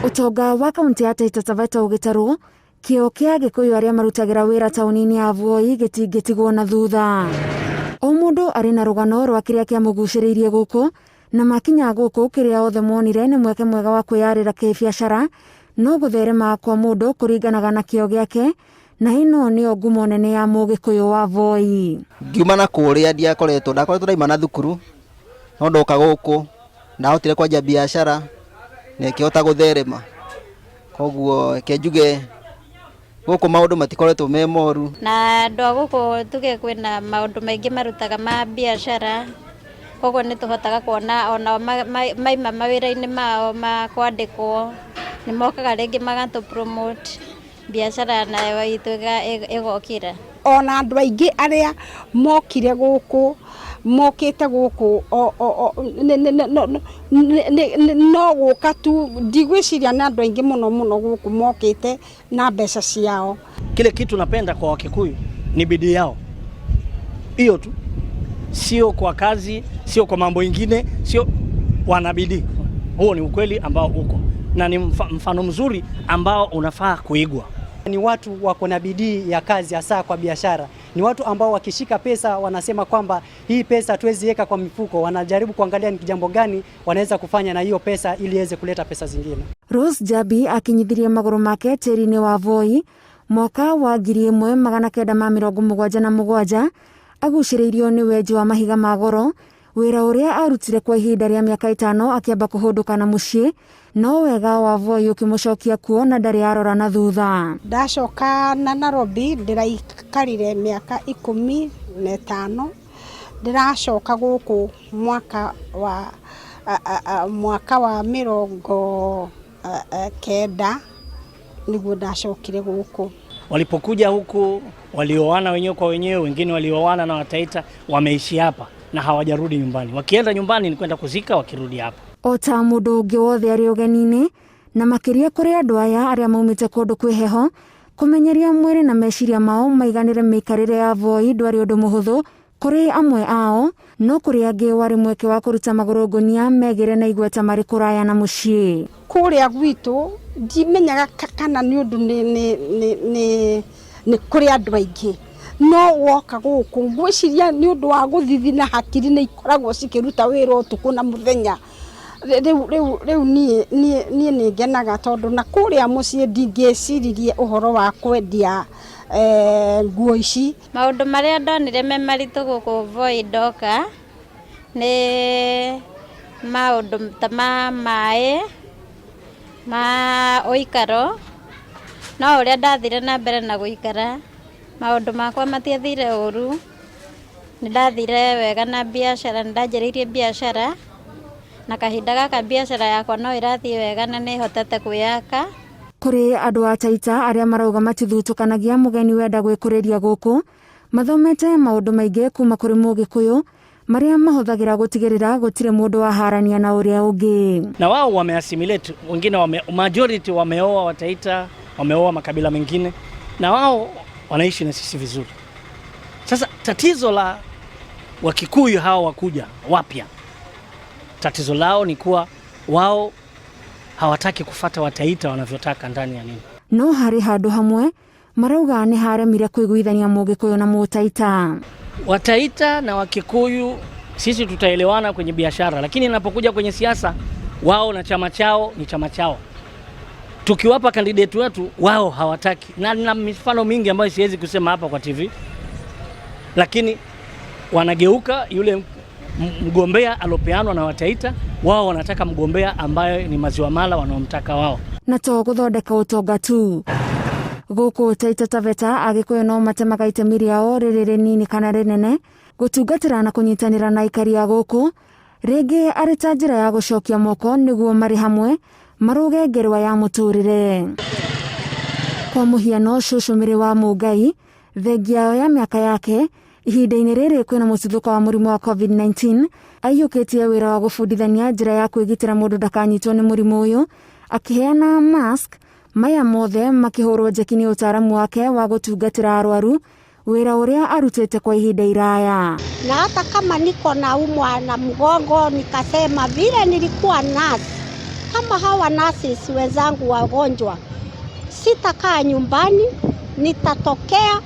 Utonga wa kaunti ya Taita Taveta ugitaru kio kia Gikuyu aria marutagira wira tauni-ini ya Voi gitigwo na thutha. O mundu ari na rugano rwa kiria kia muguciriirie guku na makinya guku kiria othe monire ni mweke mwega wa kwiyarira kibiacara no gutherema kwa mundu kuringanaga na kio giake na ino nio ngumo nene ya Mugikuyu wa Voi. Ngiuma na kuria ndakoretwo ndaima na thukuru no ndoka guku ndahotire kwanja biashara na kihota gutherema koguo kenjuge guku maundu matikoretwo me moru na ndo guku tuge kwina maundu maingi marutaga ma biashara koguo ni tuhotaga kuona ona maima mawira-ini mao ma kwandikwo ni mokaga ringi magatu promote biashara nayo ituga igokira. Ona andu aingi aria mokire guku mokite guku no guka tu ndigwiciria na andu aingi muno guku mokite na mbeca ciao. Kile kitu napenda kwa Wakikuyu ni bidii yao, hiyo tu, sio kwa kazi, sio kwa mambo ingine, sio wanabidii. Huo ni ukweli ambao uko na ni mfano mzuri ambao unafaa kuigwa. Ni watu wako na bidii ya kazi, hasa kwa biashara. Ni watu ambao wakishika pesa wanasema kwamba hii pesa tuwezi weka kwa mifuko, wanajaribu kuangalia ni jambo gani wanaweza kufanya na hiyo pesa ili iweze kuleta pesa zingine. Rose Jabi akinyithirie maguru make tiri-ini wa Voi mwaka wa 1977 aguciriirio ni wenji wa mahiga ma goro, wira uria arutire kwa ihinda ria miaka 5 akiamba kuhunduka na mucii no wega wa Voi ukimucokia kuo na ndari arora na thutha. Ndacoka na Nairobi ndiraikarire miaka 15 ndiracoka guku mwaka wa 19 niguo ndacokire guku. Walipokuja huku walioana wenyewe kwa wenyewe, wengine walioana na Wataita wameishi hapa na hawajarudi nyumbani. Wakienda nyumbani ni kwenda kuzika, wakirudi hapa. Ota mundu ungi wothe ari ugenini na makiria kuri andu aya aria maumite kundu kwiheho kumenyeria mwiri na meciria mao maiganire mikarire ya Voi ndwari undu muhuthu kuri amwe ao no kuri angi wari mweke wa kuruta maguru ngunia megire na igweta mari kuraya na mucii. Kuria gwitu ndimenyaga kana ni undu ni kuri andu aingi no woka guku ngwiciria ni undu wa guthithina hakiri ni ikoragwo cikiruta wira utuku na muthenya. Riu ni ngenaga tondu na kuria mucii ndingiciririe uhoro wa kwendia nguo ici. Maundu maria ndonire me maritu guku Voi ndoka ni maundu ta mai ma uikaro no uria ndathire na mbere na guikara maundu makwa matiathire uru, ni ndathire wega na biashara, ndanjiriirie biashara na kahinda gaka biashara yakwa no irathie wega na ni hotete kuyaka. Kuri andu a Taita aria marauga matithutukanagia mugeni wenda gwikuriria guku mathomete maundu maingi kuma kuri Mugikuyu maria mahothagira gutigirira gutire mundu wa harania na uria ungi. Na wao wameassimilate, wengine majority wameoa Wataita, wameoa makabila mengine na wao wanaishi na sisi vizuri. Sasa tatizo la Wakikuyu hao wakuja wapya, tatizo lao ni kuwa wao hawataki kufata Wataita wanavyotaka ndani ya nini. No hari handu hamwe marauga ni haremire kuiguithania Mugikuyu na Mutaita. Wataita na Wakikuyu sisi tutaelewana kwenye biashara, lakini inapokuja kwenye siasa wao na chama chao ni chama chao. Tukiwapa kandidati wetu wao hawataki, na mifano mingi ambayo siwezi kusema hapa kwa TV, lakini wanageuka yule mgombea alopeanwa na Wataita, wao wanataka mgombea ambaye ni Maziwa Mala wanaomtaka wao. Na to guthondeka utonga tu guku Taita Taveta Agikuyu no matemaga itemi riao riri rinini kana rinene gutungatira na kunyitanira na aikari a guku ringi ari ta njira ya gucokia moko niguo mari hamwe maruge ngerwa ya muturire. Kwa muhiano cucumiri wa Mungai thengia ya miaka yake ihinda-ini riri kwina mucuthuko wa murimu wa COVID-19 aiyukitie wira wa gubundithania njira ya kwigitira mundu ndakanyitwo ni murimu uyu akiheana mask maya mothe makihurwo njeki-ini utaaramu wake wa gutungatira arwaru wira uria arutite kwa ihinda iraya. Na hata kama niko na umwa na mgongo nikasema vile nilikuwa nasi kama hawa nurses wenzangu wagonjwa, sitakaa nyumbani, nitatokea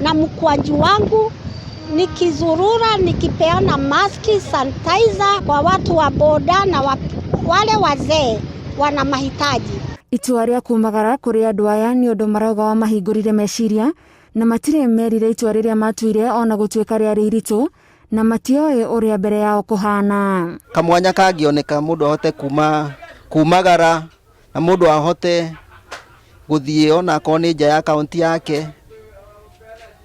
na mkwaju wangu nikizurura, nikipeana maski, sanitizer kwa watu wa boda na wale wazee wana mahitaji. Itua ria kumagara kuri andu aya ni undu marauga wa mahingurire meciria na matire merire itua riria matuire ona gutuika riari iritu na matioi uria mbere yao kuhana. Kamwanya kangioneka mundu ahote kumagara na mundu ahote guthie ona koni nja ya kaunti yake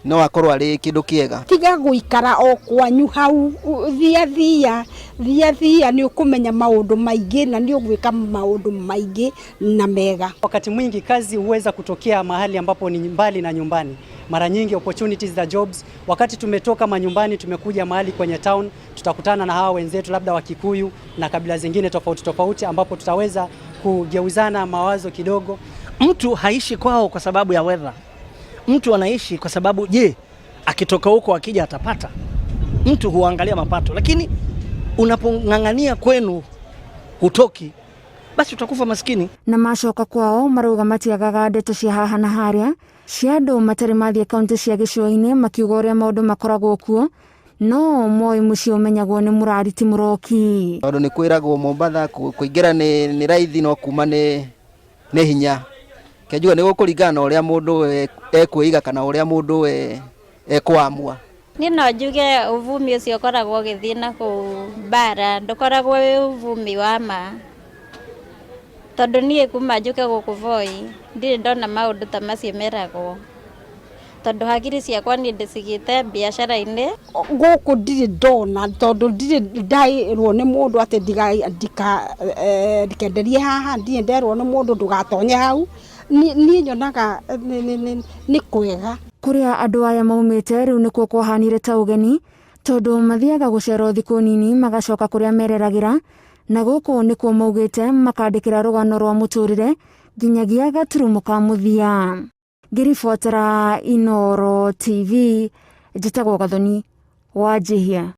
no akorwo ari kindu kiega. Tiga guikara o kwanyu hau, thia ni ukumenya maundu maingi na ni ugwika maundu maingi na mega. Wakati mwingi kazi huweza kutokea mahali ambapo ni mbali na nyumbani. Mara nyingi opportunities za jobs, wakati tumetoka manyumbani tumekuja mahali kwenye town, tutakutana na hawa wenzetu labda wa Kikuyu na kabila zingine tofauti ambapo tutaweza kugeuzana mawazo kidogo. Mtu haishi kwao kwa sababu ya weather. Mtu anaishi kwa sababu akitoka huko akija atapata. Mtu huangalia mapato, lakini unapong'ang'ania kwenu hutoki, basi utakufa maskini. Na macoka kwao marauga matiagaga ndeto cia haha na haria cia andu matari mathie kaunti cia gicua-ini makiuga uria maundu makoragwo kuo, no moi muci umenyagwo ni murariti muroki. Tondu ni kwiragwo Mombatha kuingira ni raithi no kuma ni hinya. Kenjuga ni gukuringana uria mundu ekwiga kana uria mundu ekwamua. Ni no njuge uvumi ucio koragwo githii na ku bara ndukoragwo uvumi wa ma. Tondu nie kuma njuke guku Voi ndire ndona maundu ta macio meragwo. Tondu hakiri ciakwa ni ndicigite biashara-ini guku ndire ndona, tondu ndire ndairwo ni mundu ati ndikenderie haha, ndire nderwo ni mundu ndugatonye hau. Ni nyonaga ni kwega kuria andu aya maumite riu nikuo kwahanire ta ugeni tondu mathiaga gucera thiku nini magacoka kuria mereragira na guku nikuo maugite makandikira rugano rwa muturire nginyagia gaturumo ka muthia. Ngiribotera Inooro TV, njitagwo Gathoni Wanjihia.